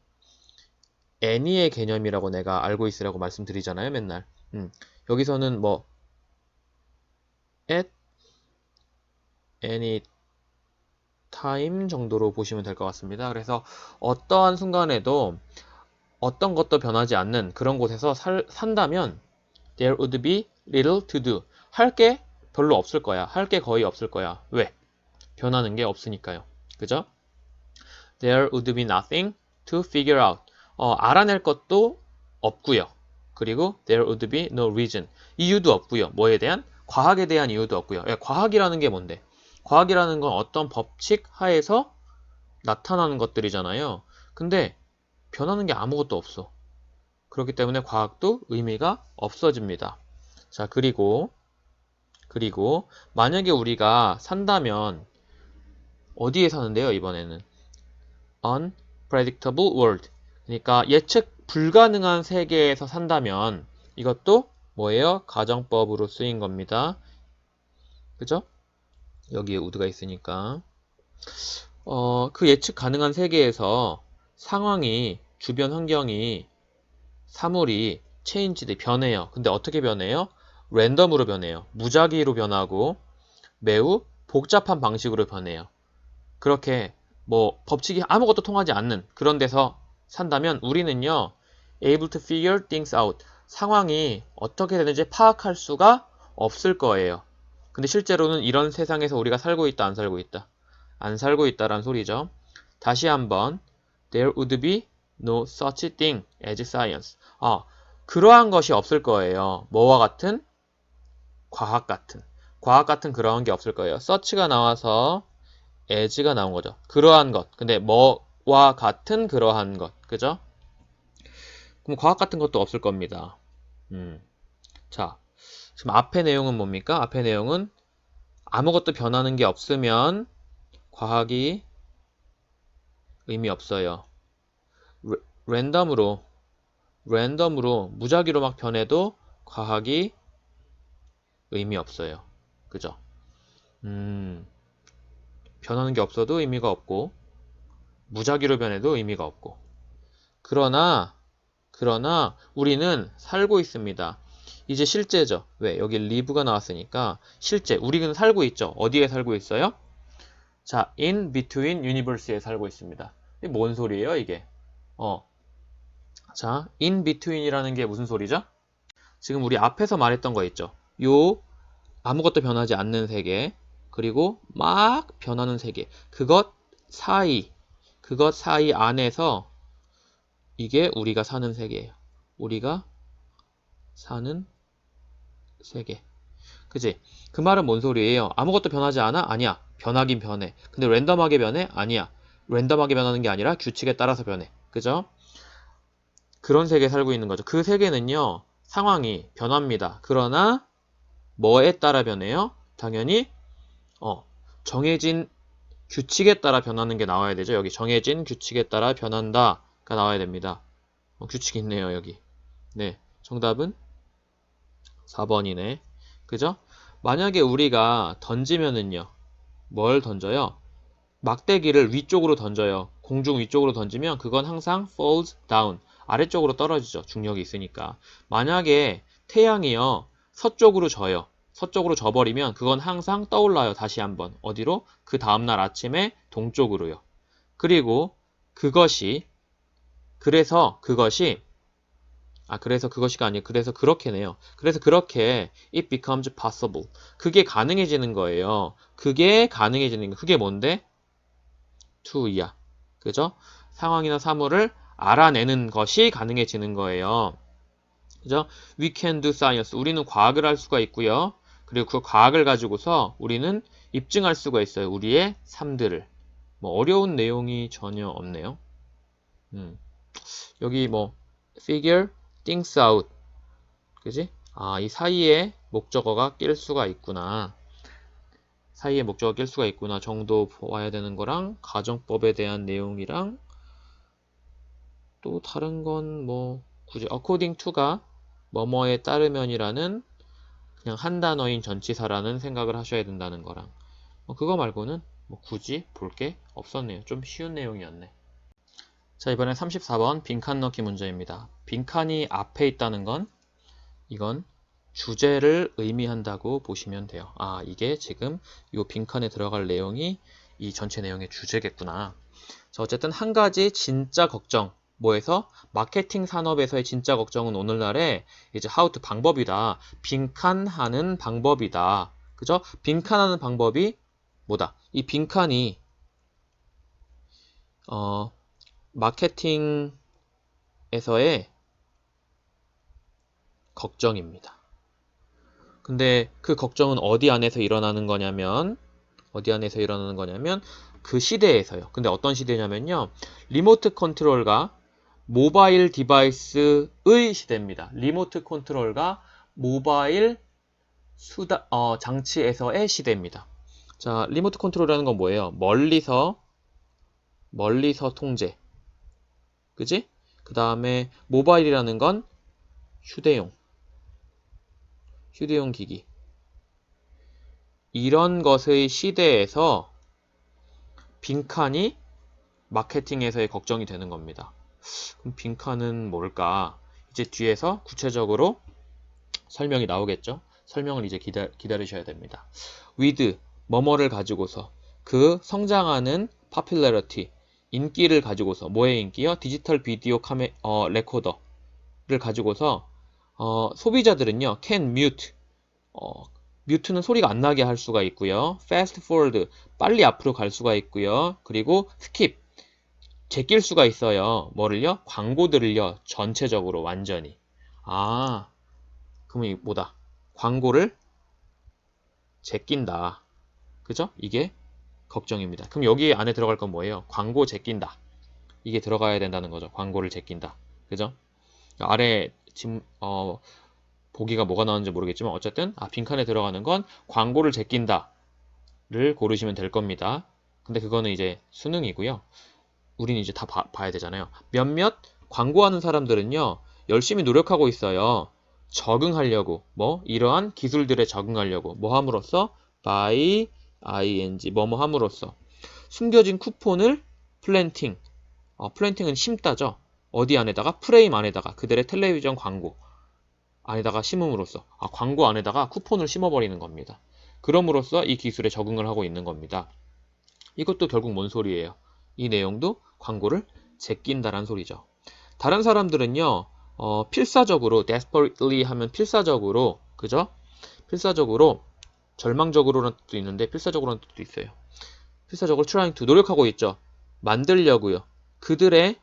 애니의 개념이라고 내가 알고 있으라고 말씀드리잖아요, 맨날. 여기서는 뭐 at any time 정도로 보시면 될 것 같습니다. 그래서 어떠한 순간에도 어떤 것도 변하지 않는 그런 곳에서 산다면 there would be little to do. 할 게 별로 없을 거야. 할 게 거의 없을 거야. 왜? 변하는 게 없으니까요. 그죠? There would be nothing to figure out. 알아낼 것도 없고요. 그리고 there would be no reason. 이유도 없고요. 뭐에 대한? 과학에 대한 이유도 없고요. 과학이라는 게 뭔데? 과학이라는 건 어떤 법칙 하에서 나타나는 것들이잖아요. 근데 변하는 게 아무것도 없어. 그렇기 때문에 과학도 의미가 없어집니다. 자, 그리고 만약에 우리가 산다면 어디에 사는데요, 이번에는? unpredictable world. 그러니까 예측 불가능한 세계에서 산다면 이것도 뭐예요? 가정법으로 쓰인 겁니다. 그죠? 여기에 would가 있으니까. 그 예측 가능한 세계에서 상황이, 주변 환경이, 사물이 체인지돼 변해요. 근데 어떻게 변해요? 랜덤으로 변해요. 무작위로 변하고 매우 복잡한 방식으로 변해요. 그렇게 뭐 법칙이 아무것도 통하지 않는 그런 데서 산다면 우리는요 able to figure things out. 상황이 어떻게 되는지 파악할 수가 없을 거예요. 근데 실제로는 이런 세상에서 우리가 살고 있다, 안 살고 있다? 안 살고 있다란 소리죠. 다시 한번 there would be no such thing as science. 그러한 것이 없을 거예요. 뭐와 같은? 과학 같은 그러한 게 없을 거예요. such가 나와서 as가 나온 거죠. 그러한 것. 근데 뭐와 같은 그러한 것. 그죠? 그럼 과학 같은 것도 없을 겁니다. 자, 지금 앞의 내용은 뭡니까? 앞의 내용은 아무것도 변하는 게 없으면 과학이 의미 없어요. 랜덤으로 무작위로 막 변해도 과학이 의미 없어요. 그죠? 변하는 게 없어도 의미가 없고 무작위로 변해도 의미가 없고 그러나 우리는 살고 있습니다. 이제 실제죠. 왜? 여기 live가 나왔으니까 실제 우리는 살고 있죠. 어디에 살고 있어요? 자, in between universe에 살고 있습니다. 이게 뭔 소리예요, 이게? 자, in between이라는 게 무슨 소리죠? 지금 우리 앞에서 말했던 거 있죠. 요 아무것도 변하지 않는 세계, 그리고 막 변하는 세계. 그것 사이 안에서 이게 우리가 사는 세계예요. 우리가 사는 세계. 그지? 그 말은 뭔 소리예요? 아무것도 변하지 않아? 아니야. 변하긴 변해. 근데 랜덤하게 변해? 아니야. 랜덤하게 변하는 게 아니라 규칙에 따라서 변해. 그죠? 그런 세계에 살고 있는 거죠. 그 세계는요, 상황이 변합니다. 그러나 뭐에 따라 변해요? 당연히 정해진 규칙에 따라 변하는 게 나와야 되죠. 여기 정해진 규칙에 따라 변한다가 나와야 됩니다. 규칙이 있네요, 여기. 네, 정답은 4번이네. 그죠? 만약에 우리가 던지면은요, 뭘 던져요? 막대기를 위쪽으로 던져요. 공중 위쪽으로 던지면 그건 항상 falls down. 아래쪽으로 떨어지죠. 중력이 있으니까. 만약에 태양이요, 서쪽으로 져요. 서쪽으로 져버리면 그건 항상 떠올라요. 다시 한번. 어디로? 그 다음날 아침에 동쪽으로요. 그리고 그래서 그것이가 아니에요. 그래서 그렇게네요. 그래서 그렇게 it becomes possible. 그게 가능해지는 거예요. 그게 가능해지는 거. 그게 뭔데? to야. 그죠? 상황이나 사물을 알아내는 것이 가능해지는 거예요. 그죠? We can do science. 우리는 과학을 할 수가 있고요. 그리고 그 과학을 가지고서 우리는 입증할 수가 있어요. 우리의 삶들을. 뭐 어려운 내용이 전혀 없네요. 여기 뭐 figure things out. 그지? 이 사이에 목적어가 낄 수가 있구나. 사이에 목적어가 낄 수가 있구나 정도 와야 되는 거랑 가정법에 대한 내용이랑 또 다른 건 뭐 굳이 according to가 뭐뭐에 따르면이라는 그냥 한 단어인 전치사라는 생각을 하셔야 된다는 거랑 그거 말고는 뭐 굳이 볼 게 없었네요. 좀 쉬운 내용이었네. 자, 이번엔 34번 빈칸 넣기 문제입니다. 빈칸이 앞에 있다는 건 이건 주제를 의미한다고 보시면 돼요. 이게 지금 이 빈칸에 들어갈 내용이 이 전체 내용의 주제겠구나. 자, 어쨌든 한 가지 진짜 걱정. 뭐에서? 마케팅 산업에서의 진짜 걱정은 오늘날에 이제 how to 방법이다. 빈칸하는 방법이다. 그죠? 빈칸하는 방법이 뭐다? 이 빈칸이 마케팅에서의 걱정입니다. 근데 그 걱정은 어디 안에서 일어나는 거냐면 그 시대에서요. 근데 어떤 시대냐면요. 리모트 컨트롤과 모바일 디바이스의 시대입니다. 리모트 컨트롤과 모바일 장치에서의 시대입니다. 자, 리모트 컨트롤이라는 건 뭐예요? 멀리서 통제. 그지? 그 다음에 모바일이라는 건 휴대용 기기. 이런 것의 시대에서 빈칸이 마케팅에서의 걱정이 되는 겁니다. 그럼 빈칸은 뭘까? 이제 뒤에서 구체적으로 설명이 나오겠죠? 설명을 이제 기다리셔야 됩니다. with 뭐뭐를 가지고서 그 성장하는 popularity 인기를 가지고서 뭐의 인기요? 디지털 비디오 레코더를 가지고서 소비자들은요 can mute 뮤트는 소리가 안 나게 할 수가 있고요. fast forward 빨리 앞으로 갈 수가 있고요. 그리고 skip 제낄 수가 있어요. 뭐를요? 광고들을요. 전체적으로 완전히. 그러면 이게 뭐다? 광고를 제낀다. 그죠? 이게 걱정입니다. 그럼 여기 안에 들어갈 건 뭐예요? 광고 제낀다. 이게 들어가야 된다는 거죠. 광고를 제낀다. 그죠? 아래 지금 보기가 뭐가 나오는지 모르겠지만 어쨌든 빈칸에 들어가는 건 광고를 제낀다를 고르시면 될 겁니다. 근데 그거는 이제 수능이고요. 우린 이제 다 봐야 되잖아요. 몇몇 광고하는 사람들은요. 열심히 노력하고 있어요. 적응하려고 이러한 기술들에 적응하려고 함으로써 by ing 뭐뭐 함으로써 숨겨진 쿠폰을 플랜팅 플랜팅은 심다죠. 어디 안에다가? 프레임 안에다가 그들의 텔레비전 광고 안에다가 심음으로써 광고 안에다가 쿠폰을 심어버리는 겁니다. 그럼으로써 이 기술에 적응을 하고 있는 겁니다. 이것도 결국 뭔 소리예요? 이 내용도 광고를 제낀다란 소리죠. 다른 사람들은요, 필사적으로, desperately 하면 필사적으로, 그죠? 필사적으로, 절망적으로라는 뜻도 있는데, 필사적으로라는 뜻도 있어요. 필사적으로 trying to, 노력하고 있죠. 만들려고요. 그들의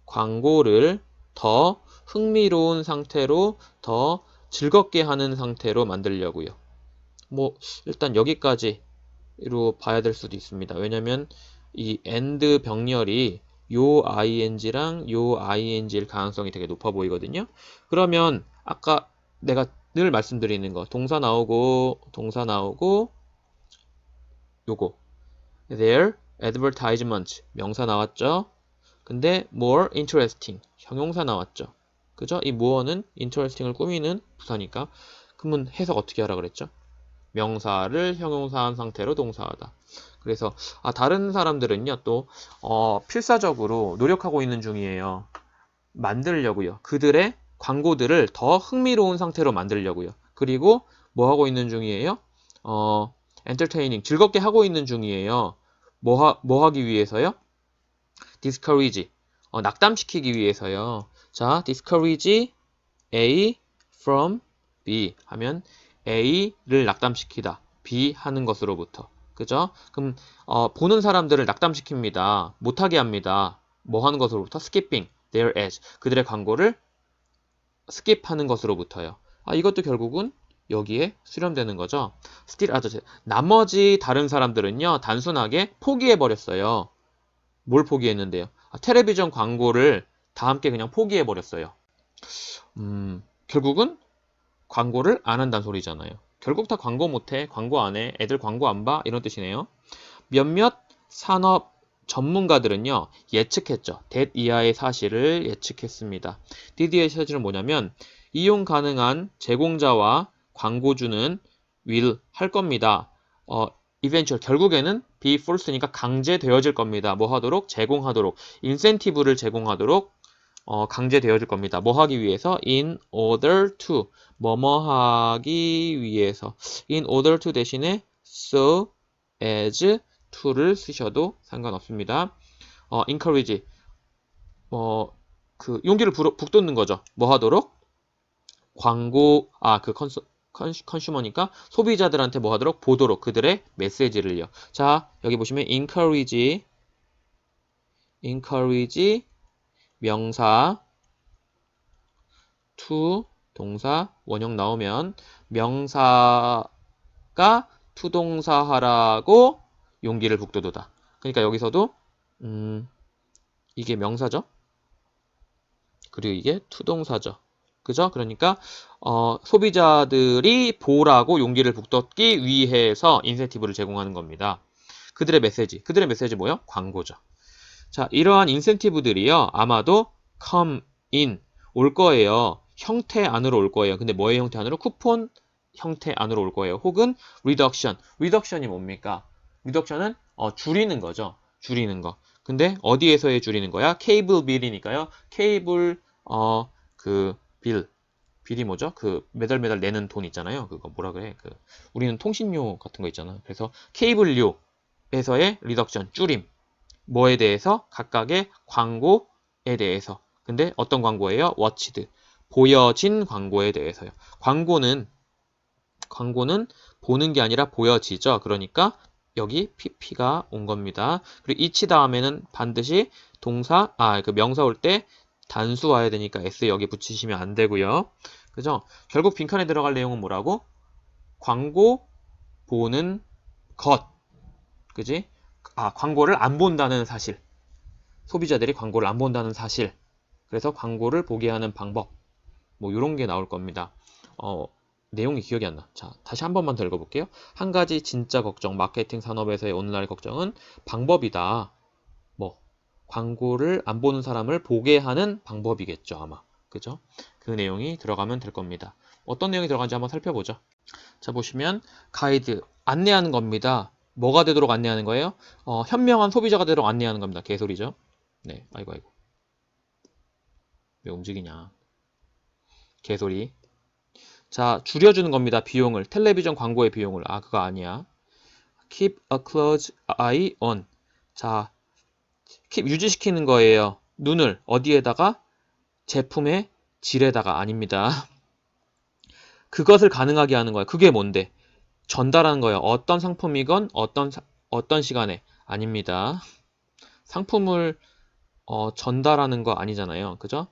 광고를 더 흥미로운 상태로, 더 즐겁게 하는 상태로 만들려고요. 일단 여기까지로 봐야 될 수도 있습니다. 왜냐면 이 and 병렬이 요 ing랑 요 ing일 가능성이 되게 높아 보이거든요. 그러면 아까 내가 늘 말씀드리는 거 동사 나오고 요거 their advertisement 명사 나왔죠. 근데 more interesting 형용사 나왔죠. 그죠? 이 more는 interesting을 꾸미는 부사니까 그러면 해석 어떻게 하라 그랬죠? 명사를 형용사한 상태로 동사하다. 그래서 다른 사람들은요 또 필사적으로 노력하고 있는 중이에요. 만들려고요. 그들의 광고들을 더 흥미로운 상태로 만들려고요. 그리고 뭐 하고 있는 중이에요? entertaining 즐겁게 하고 있는 중이에요. 뭐 하기 위해서요? discourage 낙담시키기 위해서요. 자, discourage A from B 하면 A를 낙담시키다. B 하는 것으로부터. 그죠? 그럼 보는 사람들을 낙담시킵니다. 못하게 합니다. 뭐 하는 것으로부터? skipping their ads. 그들의 광고를 스킵하는 것으로부터요. 이것도 결국은 여기에 수렴되는 거죠. 나머지 다른 사람들은요. 단순하게 포기해버렸어요. 뭘 포기했는데요? 텔레비전 광고를 다 함께 그냥 포기해버렸어요. 결국은 광고를 안 한다는 소리잖아요. 결국 다 광고 못해, 광고 안 해, 애들 광고 안 봐 이런 뜻이네요. 몇몇 산업 전문가들은요 예측했죠. that 이하의 사실을 예측했습니다. did의 사실은 뭐냐면 이용 가능한 제공자와 광고주는 will 할 겁니다. eventual 결국에는 be forced니까 강제되어질 겁니다. 뭐 하도록? 제공하도록 인센티브를 제공하도록 강제되어질 겁니다. 뭐 하기 위해서? in order to 뭐뭐 하기 위해서 in order to 대신에 so as to를 쓰셔도 상관없습니다. encourage 그 용기를 북돋는 거죠. 뭐 하도록? 광고 컨슈머니까 소비자들한테 뭐 하도록? 보도록 그들의 메시지를요. 자, 여기 보시면 encourage 명사 to 동사 원형 나오면 명사가 to 동사하라고 용기를 북돋우다. 그러니까 여기서도 이게 명사죠. 그리고 이게 to 동사죠. 그죠? 그러니까 소비자들이 보라고 용기를 북돋기 위해서 인센티브를 제공하는 겁니다. 그들의 메시지 뭐요? 광고죠. 자, 이러한 인센티브들이요. 아마도 come in 올 거예요. 형태 안으로 올 거예요. 근데 뭐의 형태 안으로? 쿠폰 형태 안으로 올 거예요. 혹은 reduction이 뭡니까? reduction은 줄이는 거죠. 줄이는 거. 근데 어디에서의 줄이는 거야? 케이블 빌이니까요. 케이블 빌이 뭐죠? 그 매달 내는 돈 있잖아요. 그거 뭐라 그래? 우리는 통신료 같은 거 있잖아. 그래서 케이블료에서의 리덕션 줄임. 뭐에 대해서? 각각의 광고에 대해서. 근데 어떤 광고예요? watched. 보여진 광고에 대해서요. 광고는 보는 게 아니라 보여지죠. 그러니까 여기 pp가 온 겁니다. 그리고 each 다음에는 반드시 동사, 그 명사 올 때 단수 와야 되니까 s 여기 붙이시면 안 되고요. 그죠? 결국 빈칸에 들어갈 내용은 뭐라고? 광고 보는 것. 그지? 광고를 안 본다는 사실. 소비자들이 광고를 안 본다는 사실. 그래서 광고를 보게 하는 방법. 뭐 이런 게 나올 겁니다. 내용이 기억이 안 나. 자, 다시 한 번만 더 읽어볼게요. 한 가지 진짜 걱정, 마케팅 산업에서의 오늘날 걱정은 방법이다. 뭐 광고를 안 보는 사람을 보게 하는 방법이겠죠, 아마. 그죠? 그 내용이 들어가면 될 겁니다. 어떤 내용이 들어간지 한번 살펴보죠. 자, 보시면 가이드, 안내하는 겁니다. 뭐가 되도록 안내하는 거예요? 현명한 소비자가 되도록 안내하는 겁니다. 개소리죠. 네, 아이고. 왜 움직이냐. 개소리. 자, 줄여주는 겁니다. 비용을. 텔레비전 광고의 비용을. 그거 아니야. Keep a close eye on. 자, keep 유지시키는 거예요. 눈을 어디에다가? 제품의 질에다가 아닙니다. 그것을 가능하게 하는 거예요. 그게 뭔데? 전달하는 거예요. 어떤 상품이건 어떤 시간에 아닙니다. 상품을 전달하는 거 아니잖아요. 그죠?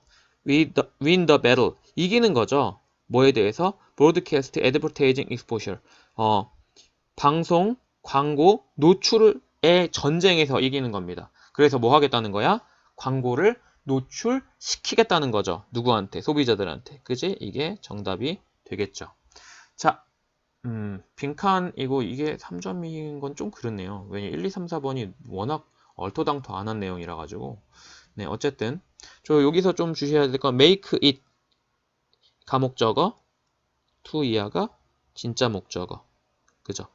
win the battle. 이기는 거죠. 뭐에 대해서? broadcast advertising exposure. 방송, 광고, 노출의 전쟁에서 이기는 겁니다. 그래서 뭐 하겠다는 거야? 광고를 노출시키겠다는 거죠. 누구한테? 소비자들한테. 그지? 이게 정답이 되겠죠. 자, 빈칸이고 이게 3점인 건 좀 그렇네요. 왜냐 1, 2, 3, 4번이 워낙 얼토당토 안 한 내용이라 가지고. 네, 어쨌든 여기서 좀 주셔야 될 건 make it 가목적어, to 이하가 진짜 목적어. 그죠?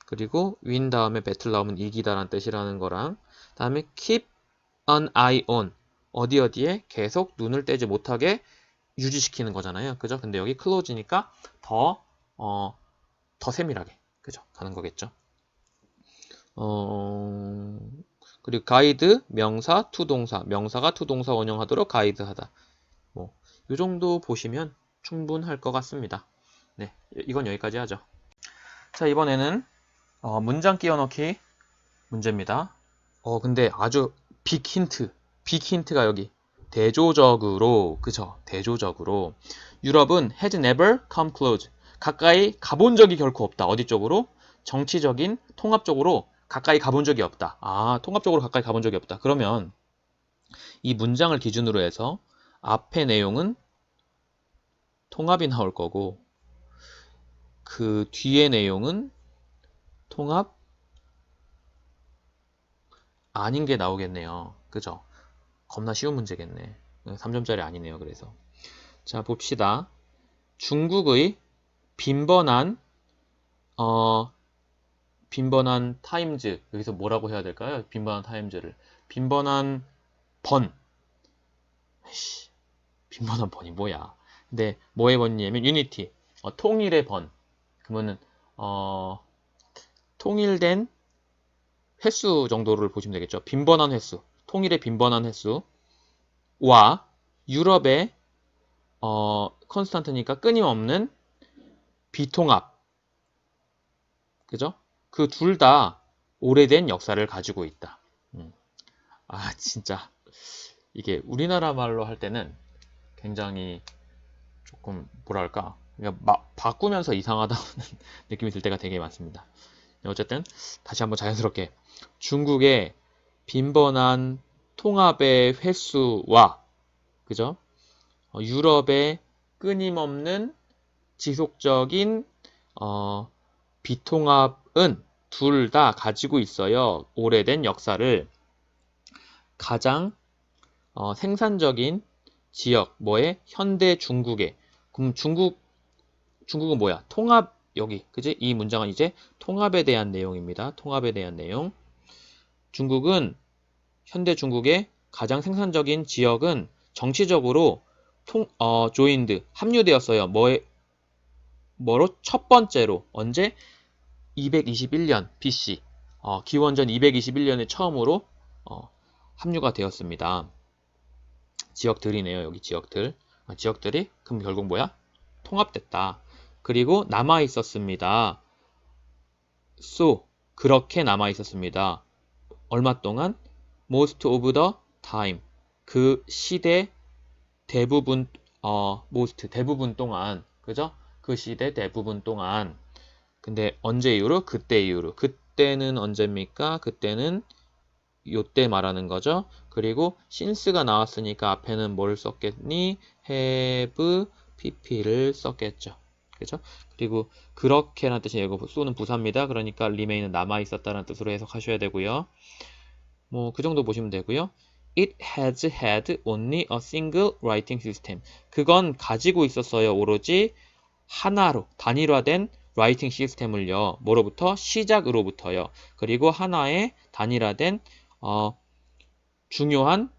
그리고 win 다음에 battle 나오면 이기다라는 뜻이라는 거랑 다음에 keep an eye on 어디에 계속 눈을 떼지 못하게 유지시키는 거잖아요. 그죠? 근데 여기 close니까 더 세밀하게 그죠? 가는 거겠죠. 그리고 가이드, 명사, 투동사, 명사가 투동사 원형하도록 가이드하다. 뭐 이 정도 보시면 충분할 것 같습니다. 네, 이건 여기까지 하죠. 자, 이번에는 문장 끼워넣기 문제입니다. 근데 아주 빅 힌트가 여기 대조적으로, 그죠? 대조적으로 유럽은 has never come close. 가까이 가본 적이 결코 없다. 어디 쪽으로? 정치적인 통합적으로 가까이 가본 적이 없다. 통합적으로 가까이 가본 적이 없다. 그러면 이 문장을 기준으로 해서 앞의 내용은 통합이 나올 거고 그 뒤의 내용은 통합 아닌 게 나오겠네요. 그죠? 겁나 쉬운 문제겠네. 3점짜리 아니네요. 그래서 자, 봅시다. 중국의 빈번한 타임즈, 여기서 뭐라고 해야 될까요? 빈번한 타임즈를 빈번한 빈번한 번이 뭐야? 근데 뭐의 번이냐면 유니티, 통일의 번. 그러면은 통일된 횟수 정도를 보시면 되겠죠. 빈번한 횟수, 통일의 빈번한 횟수와 유럽의 컨스탄트니까 끊임없는 비통합, 그죠? 그 둘 다 오래된 역사를 가지고 있다. 진짜 이게 우리나라 말로 할 때는 굉장히 조금 뭐랄까 바꾸면서 이상하다는 느낌이 들 때가 되게 많습니다. 어쨌든 다시 한번 자연스럽게 중국의 빈번한 통합의 횟수와 그죠? 유럽의 끊임없는 지속적인 비통합은 둘 다 가지고 있어요. 오래된 역사를. 가장 생산적인 지역 뭐에? 현대 중국에. 그럼 중국은 뭐야? 통합 여기 그지? 이 문장은 이제 통합에 대한 내용입니다. 통합에 대한 내용. 중국은 현대 중국의 가장 생산적인 지역은 정치적으로 조인드 합류되었어요. 뭐로? 첫 번째로 언제? 221년 BC 기원전 221년에 처음으로 합류가 되었습니다. 지역들이네요. 여기 지역들. 지역들이 그럼 결국 뭐야? 통합됐다. 그리고 남아 있었습니다. So 그렇게 남아 있었습니다. 얼마 동안? Most of the time. 그 시대 대부분 대부분 동안. 그죠? 그 시대 대부분 동안. 근데 언제 이후로? 그때 이후로. 그때는 언제입니까? 그때는 요때 말하는 거죠. 그리고 since가 나왔으니까 앞에는 뭘 썼겠니? have, pp를 썼겠죠. 그죠? 그리고 그렇게라는 뜻이에요. 쏘는 부사입니다. 그러니까 remain은 남아있었다는 뜻으로 해석하셔야 되고요. 뭐 그 정도 보시면 되고요. It has had only a single writing system. 그건 가지고 있었어요. 오로지 하나로 단일화된 라이팅 시스템을요. 뭐로부터? 시작으로부터요. 그리고 하나의 단일화된 중요한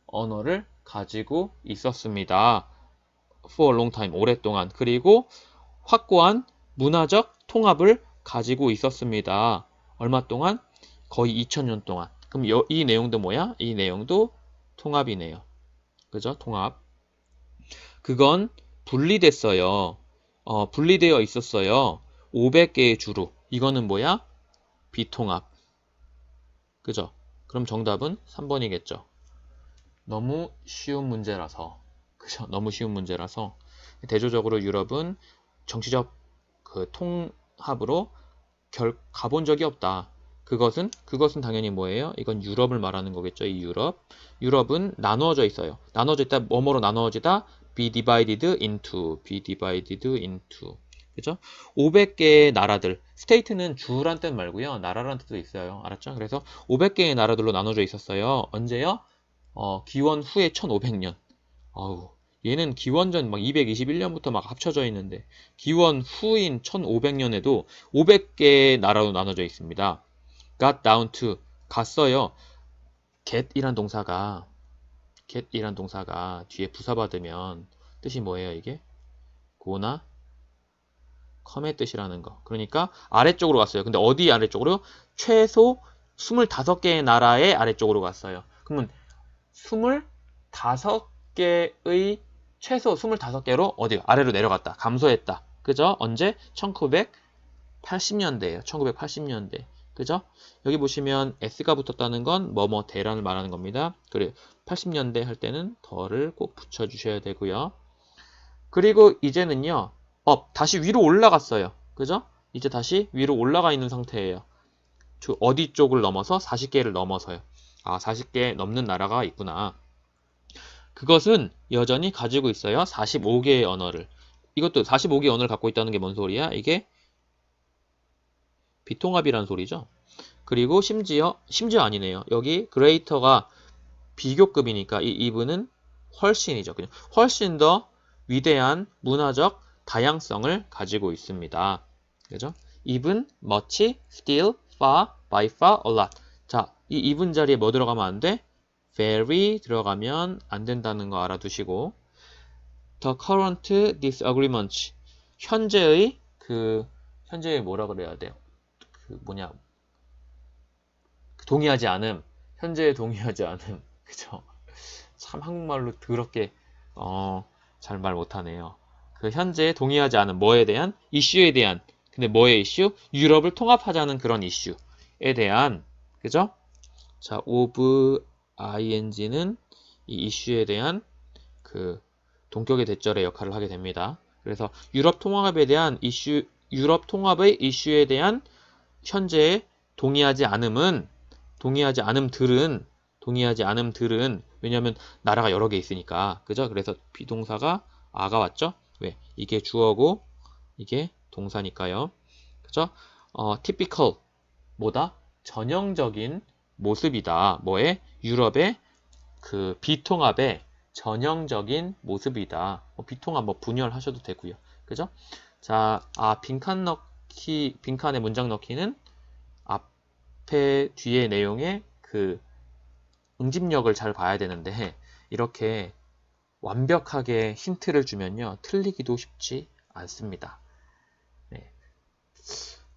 언어를 가지고 있었습니다. For a long time, 오랫동안. 그리고 확고한 문화적 통합을 가지고 있었습니다. 얼마 동안? 거의 2000년 동안. 그럼 이 내용도 뭐야? 이 내용도 통합이네요. 그죠? 통합. 그건 분리됐어요. 분리되어 있었어요. 500개의 주로. 이거는 뭐야? 비통합. 그죠? 그럼 정답은 3번이겠죠. 너무 쉬운 문제라서. 그죠? 너무 쉬운 문제라서. 대조적으로 유럽은 정치적 그 통합으로 가본 적이 없다. 그것은 당연히 뭐예요? 이건 유럽을 말하는 거겠죠. 이 유럽은 나누어져 있어요. 나누어져 있다. 뭐뭐로 나누어지다? be divided into. 그죠? 500개의 나라들. state는 주란 뜻 말고요. 나라란 뜻도 있어요. 알았죠? 그래서 500개의 나라들로 나눠져 있었어요. 언제요? 기원 후에 1500년. 얘는 기원전 막 221년부터 막 합쳐져 있는데 기원 후인 1500년에도 500개의 나라로 나눠져 있습니다. got down to 갔어요. get이란 동사가 뒤에 부사 받으면 뜻이 뭐예요, 이게? go나 come의 뜻이라는 거. 그러니까 아래쪽으로 갔어요. 근데 어디 아래쪽으로? 최소 25개의 나라의 아래쪽으로 갔어요. 그러면 25개의 최소 25개로 어디 아래로 내려갔다. 감소했다. 그죠? 언제? 1980년대예요. 1980년대. 그죠? 여기 보시면 s가 붙었다는 건 뭐뭐 대란을 말하는 겁니다. 그래 80년대 할 때는 더를 꼭 붙여주셔야 되고요. 그리고 이제는요. 다시 위로 올라갔어요. 그죠? 이제 다시 위로 올라가 있는 상태예요. 어디 쪽을 넘어서? 40개를 넘어서요. 40개 넘는 나라가 있구나. 그것은 여전히 가지고 있어요. 45개의 언어를. 이것도 45개의 언어를 갖고 있다는 게 뭔 소리야? 이게 비통합이라는 소리죠. 그리고 심지어 아니네요. 여기 greater가 비교급이니까 이 even은 훨씬이죠. 그냥 훨씬 더 위대한 문화적 다양성을 가지고 있습니다. 그죠? even, much, still, far, by far, a lot. 자, 이 even 자리에 뭐 들어가면 안 돼? very 들어가면 안 된다는 거 알아두시고 the current disagreements 현재의 그 현재에 뭐라 그래야 돼요? 그 뭐냐, 동의하지 않음. 현재에 동의하지 않음. 그죠? 참 한국말로 더럽게 잘 말 못하네요. 그 현재에 동의하지 않은 뭐에 대한? 이슈에 대한. 근데 뭐의 이슈? 유럽을 통합하자는 그런 이슈에 대한, 그죠? 자, of ing는 이 이슈에 대한 그 동격의 대절의 역할을 하게 됩니다. 그래서 유럽 통합에 대한 이슈, 유럽 통합의 이슈에 대한 현재에 동의하지 않음은, 동의하지 않음들은, 왜냐면 나라가 여러 개 있으니까, 그죠? 그래서 비동사가 아가 왔죠? 왜? 이게 주어고 이게 동사니까요. 그죠? typical 뭐다? 전형적인 모습이다. 뭐에? 유럽의 그 비통합의 전형적인 모습이다. 비통합 뭐 분열하셔도 되고요. 그죠? 자, 빈칸에 문장 넣기는 앞에 뒤에 내용의 그 응집력을 잘 봐야 되는데 이렇게 완벽하게 힌트를 주면요 틀리기도 쉽지 않습니다. 네.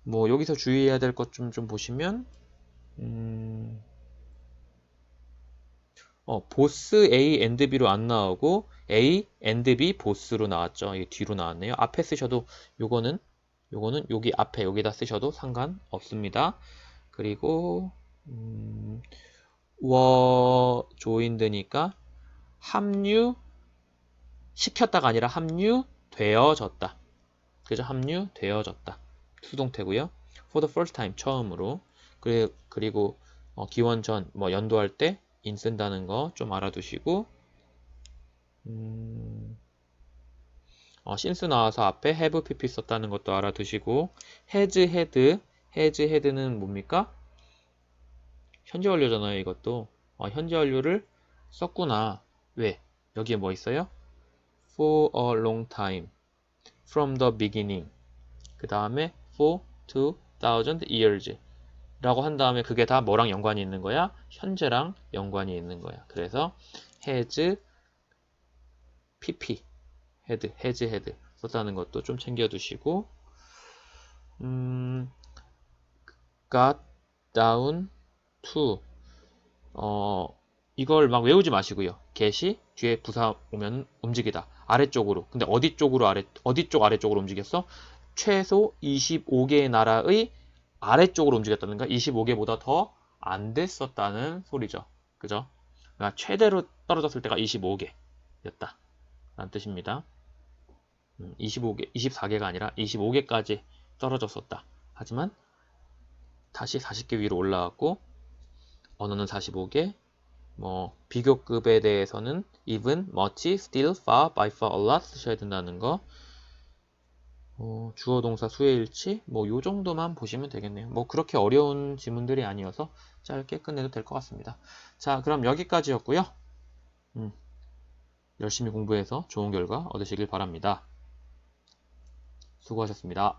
뭐 여기서 주의해야 될 것 좀 보시면 보스 A and B로 안 나오고 A and B 보스로 나왔죠. 이게 뒤로 나왔네요. 앞에 쓰셔도 요거는 여기 앞에 여기다 쓰셔도 상관없습니다. 그리고 joined니까 합류 시켰다가 아니라 합류되어졌다. 그죠? 합류되어졌다. 수동태고요. For the first time 처음으로. 그리고 기원전 뭐 연도할 때 in 쓴다는 거 좀 알아두시고 since 나와서 앞에 have pp 썼다는 것도 알아두시고 has had는 뭡니까? 현재 완료잖아요. 이것도 현재 완료를 썼구나. 왜? 여기에 뭐 있어요? For a long time from the beginning 그 다음에 for 2000 years 라고 한 다음에 그게 다 뭐랑 연관이 있는 거야? 현재랑 연관이 있는 거야. 그래서 has pp has had 썼다는 것도 좀 챙겨두시고 got down to 이걸 막 외우지 마시고요. get이 뒤에 부사 오면 움직이다. 아래쪽으로. 근데 어디 쪽 아래쪽으로 움직였어? 최소 25개의 나라의 아래쪽으로 움직였다는가? 25개보다 더 안 됐었다는 소리죠. 그죠? 그러니까 최대로 떨어졌을 때가 25개였다. 라는 뜻입니다. 25개, 24개가 아니라 25개까지 떨어졌었다. 하지만 다시 40개 위로 올라왔고 언어는 45개, 뭐 비교급에 대해서는 even, much, still, far, by far, a lot 쓰셔야 된다는 거. 주어 동사 수의 일치 뭐 요 정도만 보시면 되겠네요. 뭐 그렇게 어려운 지문들이 아니어서 짧게 끝내도 될 것 같습니다. 자, 그럼 여기까지였고요. 열심히 공부해서 좋은 결과 얻으시길 바랍니다. 수고하셨습니다.